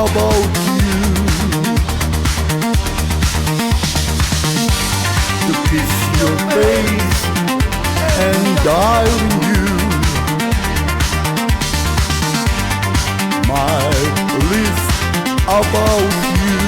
about you, to kiss your face and die with you. My list about you.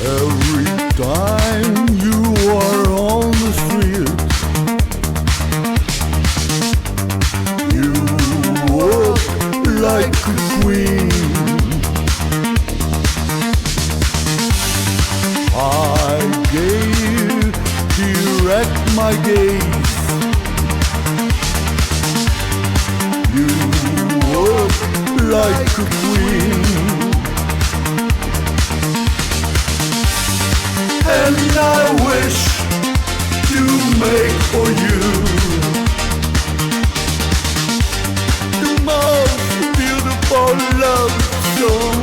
Every time you are on the street, you walk like a queen. I gave direct my gaze. You walk like a queen. And I wish to make for you the most beautiful love song.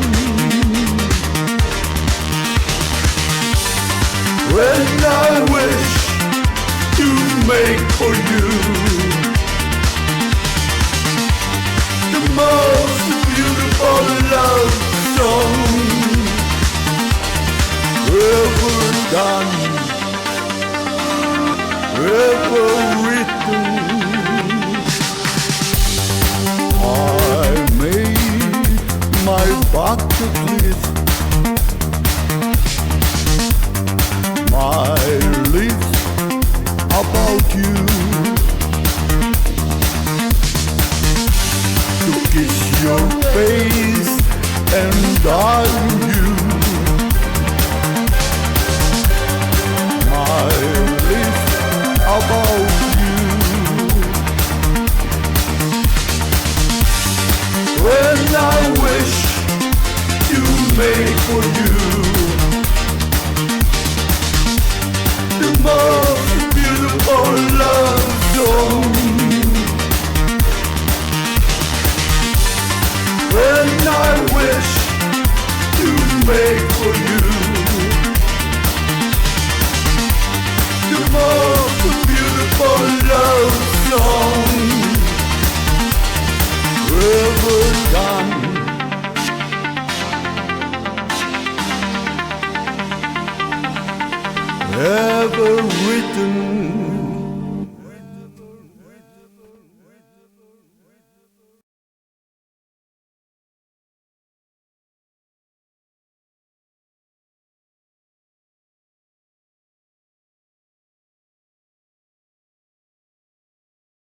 And I wish to make for you the most beautiful love song ever done, ever written. I made my bucket list, my list about you, to kiss your face and die with you. My list about you. When I wish to make for you the most beautiful love song. When I wish to make for you the most beautiful love song ever done, ever written.